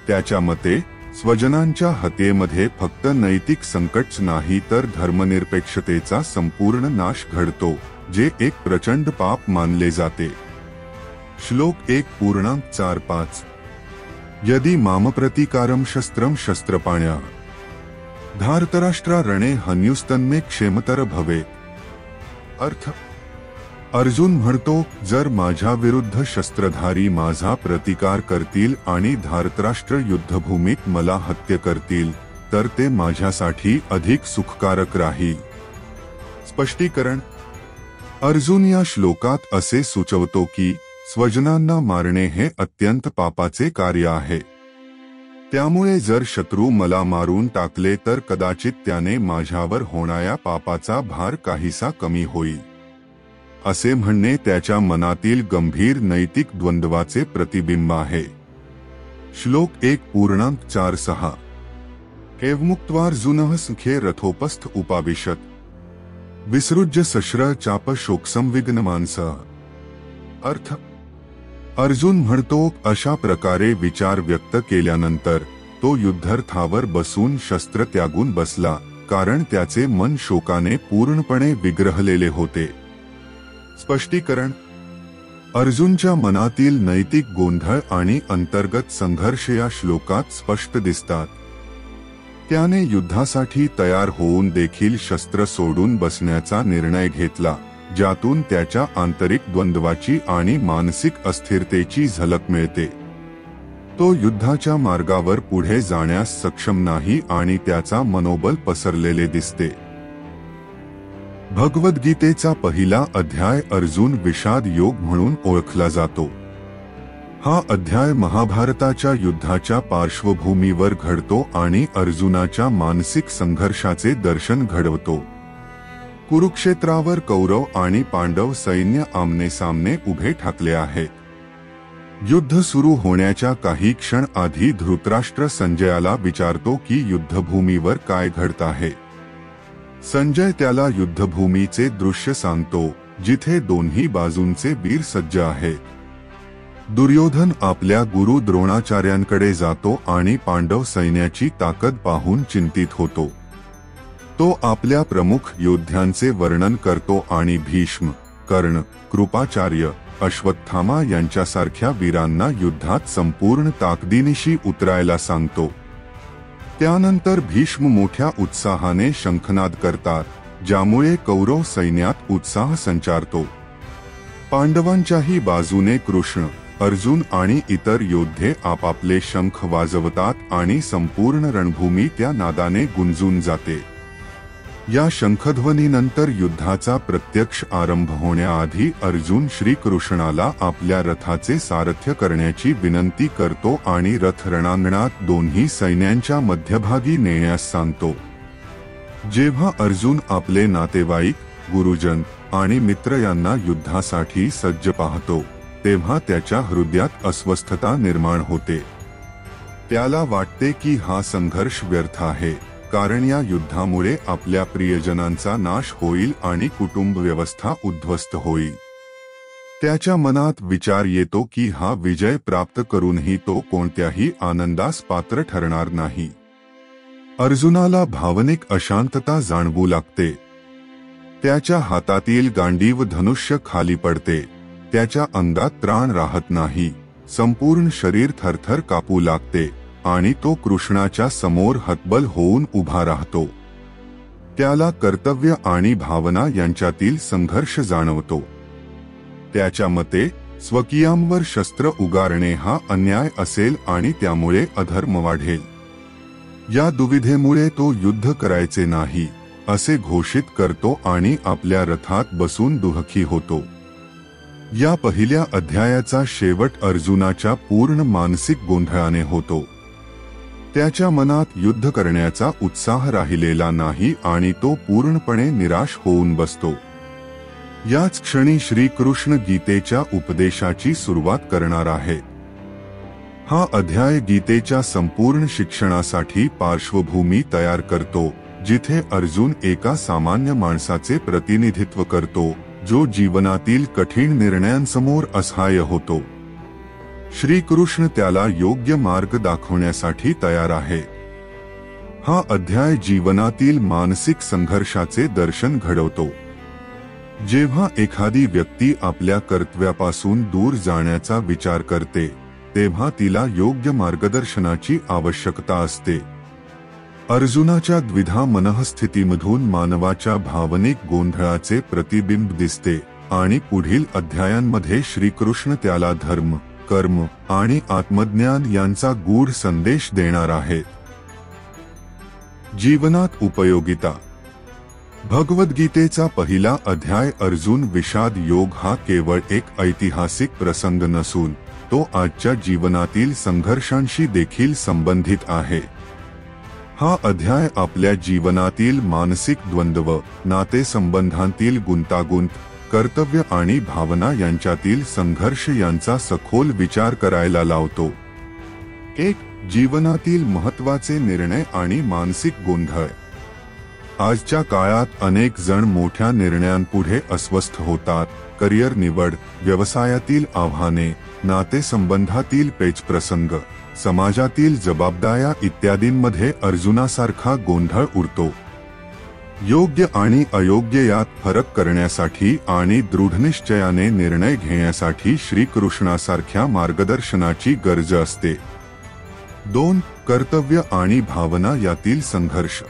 त्याच्या मते स्वजनांच्या हत्येमध्ये फक्त नैतिक संकटच नाही तर धर्मनिरपेक्षतेचा संपूर्ण नाश घडतो, जे एक प्रचंड पाप मानले जाते. श्लोक 1:4-5 यदि माम प्रतिकारम शस्त्रम शस्त्रपाण्या धार्तराष्ट्रा रणे हन्युस्तन्मे क्षेमतर भवे. अर्थ. अर्जुन म्हणतो, जर माझ्या विरुद्ध शस्त्रधारी माझा प्रतिकार करतील आणि धार्तराष्ट्र युद्धभूमीत मला हत्या करतील, तर ते माझ्यासाठी अधिक सुखकारक राहील. स्पष्टीकरण. अर्जुन या श्लोकात असे सुचवतो की स्वजनांना मारणे हे अत्यंत पापाचे कार्य आहे. त्यामुळे जर शत्रू मला मारून टाकले तर कदाचित त्याने माझ्यावर होणाऱ्या पापाचा भार काहीसा कमी होईल. असे म्हणणे त्याच्या मनातील गंभीर नैतिक द्वंद्वाचे प्रतिबिंब आहे. श्लोक 1:4-6 एवमुक्त्वार्जुनः सुखे रथोपस्थ उपाविशत विसृज्य सश्र चाप शोकसंविघ्नमानसः. अर्थ. अर्जुन म्हणतो, अशा प्रकारे विचार व्यक्त केल्यानंतर तो युद्धरथावर बसून शस्त्र त्यागून बसला, कारण त्याचे मन शोकाने पूर्णपणे विग्रहलेले होते. स्पष्टीकरण. अर्जुनच्या मनातील नैतिक गोंधळ आणि अंतर्गत संघर्ष या श्लोकात स्पष्ट दिसतात. त्याने युद्धासाठी तयार होऊन देखील शस्त्र सोडून बसण्याचा निर्णय घेतला, ज्यातून त्याच्या आंतरिक द्वंद्वाची आणि मानसिक अस्थिरतेची झलक मिळते. तो युद्धाच्या मार्गावर पुढे जाण्यास सक्षम नाही आणि त्याचा मनोबल पसरलेले दिसते. भगवद्गीतेचा पहिला अध्याय अर्जुन विषाद योग म्हणून ओळखला जातो. हा अध्याय महाभारताच्या युद्धाच्या पार्श्वभूमीवर घडतो आणि अर्जुनाच्या मानसिक संघर्षाचे दर्शन घडवतो. कुरुक्षेत्रावर कौरव आणि पांडव सैन्य आमनेसामने उभे ठाकले आहेत. युद्ध सुरू होण्याच्या काही क्षण आधी धृतराष्ट्र संजयाला विचारतो की युद्धभूमीवर काय घडत आहे. संजय त्याला युद्धभूमीचे दृश्य सांगतो, जिथे दोन्ही बाजूंचे वीर सज्ज आहेत. दुर्योधन आपल्या गुरु द्रोणाचार्यांकडे जातो आणि पांडव सैन्याची ताकद पाहून चिंतित होतो. तो आपल्या प्रमुख योद्ध्यांचे वर्णन करतो आणि भीष्म, कर्ण, कृपाचार्य, अश्वत्थामा यांच्यासारख्या वीरांना युद्धात संपूर्ण ताकदीनिशी उतरायला सांगतो. त्यानंतर भीष्म मोठ्या उत्साहाने शंखनाद करतात, ज्यामुळे कौरव सैन्यात उत्साह संचारतो. पांडवांच्याही बाजूने कृष्ण, अर्जुन आणि इतर योद्धे आपापले शंख वाजवतात आणि संपूर्ण रणभूमी त्या नादाने गुंजून जाते. या शंखध्वनीनंतर युद्धाचा प्रत्यक्ष आरंभ होण्याआधी अर्जुन श्रीकृष्णाला आपल्या रथाचे सारथ्य करण्याची विनंती करतो आणि रथ रणांगणात दोन्ही सैन्यांच्या मध्यभागी नेण्यास सांगतो. जेव्हा अर्जुन आपले नातेवाईक, गुरुजन आणि मित्र यांना युद्धासाठी सज्ज पाहतो, तेव्हा त्याच्या हृदयात अस्वस्थता निर्माण होते. त्याला वाटते की हा संघर्ष व्यर्थ आहे, कारण या युद्धामुळे आपल्या प्रियजनांचा नाश होईल आणि कुटुंब व्यवस्था उद्ध्वस्त होईल. त्याच्या मनात विचार येतो की हा विजय प्राप्त करूनही तो कोणत्याही आनंदास पात्र ठरणार नाही. अर्जुनाला भावनिक अशांतता जाणवू लागते. त्याच्या हातातील गांडीव धनुष्य खाली पडते. त्याच्या अंगात त्राण राहत नाही. संपूर्ण शरीर थरथर कापू लागते आणि तो कृष्णाच्या समोर हतबल होऊन उभा राहतो. त्याला कर्तव्य आणि भावना यांच्यातील संघर्ष जाणवतो. त्याच्या मते स्वकीयांवर शस्त्र उगारणे हा अन्याय असेल आणि त्यामुळे अधर्म वाढेल. या दुविधेमुळे तो युद्ध करायचे नाही असे घोषित करतो आणि आपल्या रथात बसून दुःखी होतो. या पहिल्या अध्यायाचा शेवट अर्जुनाच्या पूर्ण मानसिक गोंधळाने होतो. त्याच्या मनात युद्ध करण्याचा उत्साह राहिलेला नाही आणि तो पूर्णपणे निराश होऊन बसतो. याच क्षणी श्रीकृष्ण गीतेच्या उपदेशाची सुरुवात करणार आहेत. हा अध्याय गीतेच्या संपूर्ण शिक्षणासाठी पार्श्वभूमी तयार करतो, जिथे अर्जुन एका सामान्य माणसाचे प्रतिनिधित्व करतो, जो जीवनातील कठीण निर्णयांसमोर असहाय्य होतो. श्रीकृष्ण त्याला योग्य मार्ग दाखवण्यासाठी तयार आहे. हा अध्याय जीवनातील मानसिक संघर्षाचे दर्शन घडवतो. जेव्हा एखादी व्यक्ती आपल्या कर्तव्यापासून दूर जाण्याचा विचार करते, तेव्हा तिला योग्य मार्गदर्शनाची आवश्यकता असते. अर्जुनाच्या द्विधा मनःस्थितीमधून मानवाच्या भावनिक गोंधळाचे प्रतिबिंब दिसते आणि पुढील अध्यायांमध्ये श्रीकृष्ण त्याला धर्म, कर्म आणि आत्मज्ञान यांचा गूढ संदेश देणार आहेत. जीवनात उपयोगिता. भगवद्गीतेचा पहिला अध्याय अर्जुन विषाद योग हा केवळ एक ऐतिहासिक प्रसंग नसून तो आजच्या जीवनातील संघर्षांशी देखील संबंधित आहे. हा अध्याय आपल्या जीवनातील मानसिक द्वंद्व, नातेसंबंधांतील गुंतागुंत, कर्तव्य आणि भावना यांच्यातील संघर्ष यांचा सखोल विचार करायला लावतो. 1. जीवनातील महत्त्वाचे निर्णय आणि मानसिक गोंधळ. आजच्या काळात अनेक जण मोठ्या निर्णयांपुढे अस्वस्थ होतात. करिअर निवड, व्यवसायातील आव्हाने, नातेसंबंधातील पेचप्रसंग, समाजातील जबाबदाऱ्या इत्यादींमध्ये अर्जुनासारखा गोंधळ उडतो. योग्य आणि अयोग्य यात फरक करण्यासाठी आणि दृढनिश्चयाने निर्णय घेण्यासाठी श्रीकृष्णासारख्या मार्गदर्शनाची गरज असते. 2. कर्तव्य आणि भावना यातील संघर्ष.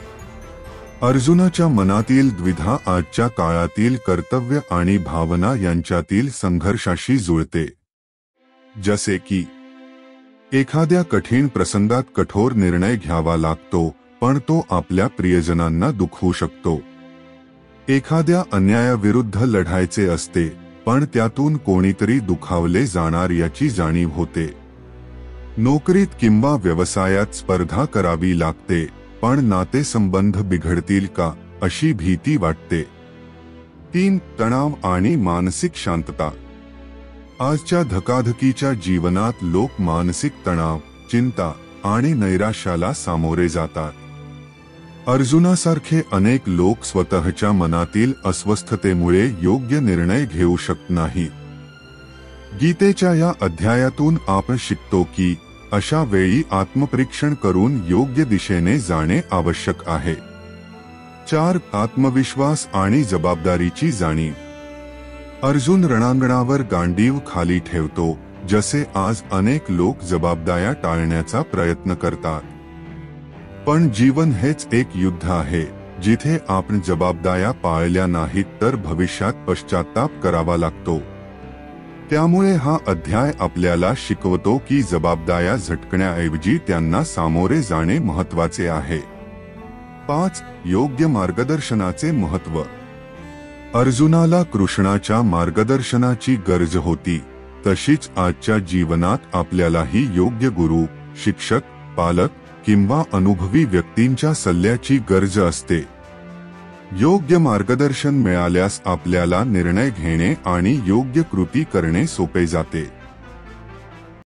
अर्जुनाच्या मनातील द्विधा आजच्या काळातील कर्तव्य आणि भावना यांच्यातील संघर्षाशी जुळते. जसे की एखाद्या कठीण प्रसंगात कठोर निर्णय घ्यावा लागतो, पण तो आपल्या प्रियजनांना दुखवू शकतो. एखाद्या अन्यायाविरुद्ध लढायचे असते, पण त्यातून कोणीतरी दुखावले जाणार याची जाणीव होते. नोकरीत किंवा व्यवसायात स्पर्धा करावी लागते, पण नातेसंबंध बिघडतील का अशी भीती वाटते. 3. तणाव आणि मानसिक शांतता. आजच्या धकाधकीच्या जीवनात लोक मानसिक तणाव, चिंता आणि नैराश्याला सामोरे जातात. अर्जुनासारखे अनेक लोक स्वतःच्या मनातील अस्वस्थतेमुळे योग्य निर्णय घेऊ शकत नाहीत. गीतेच्या या अध्यायातून आपण शिकतो की अशा वेळी आत्मपरीक्षण करून योग्य दिशेने जाणे आवश्यक आहे. 4. आत्मविश्वास आणि जबाबदारीची जाणीव. अर्जुन रणांगणावर गांडीव खाली ठेवतो, जसे आज अनेक लोक जबाबदाऱ्या टाळण्याचा प्रयत्न करतात. पण जीवन हेच एक युद्ध आहे, जिथे आपण जबाबदाऱ्या पाळल्या नाहीत तर भविष्यात पश्चात्ताप करावा लागतो. त्यामुळे हा अध्याय आपल्याला शिकवतो की जबाबदाऱ्या झटकण्याऐवजी त्यांना सामोरे जाणे महत्त्वाचे आहे. 5. योग्य मार्गदर्शनाचे महत्त्व. अर्जुनाला कृष्णाच्या मार्गदर्शनाची गरज होती, तशीच आजच्या जीवनात आपल्यालाही योग्य गुरु, शिक्षक, पालक किंवा अनुभवी व्यक्तींच्या सल्ल्याची गरज असते. योग्य मार्गदर्शन मिळाल्यास आपल्याला निर्णय घेणे आणि योग्य कृती करणे सोपे जाते.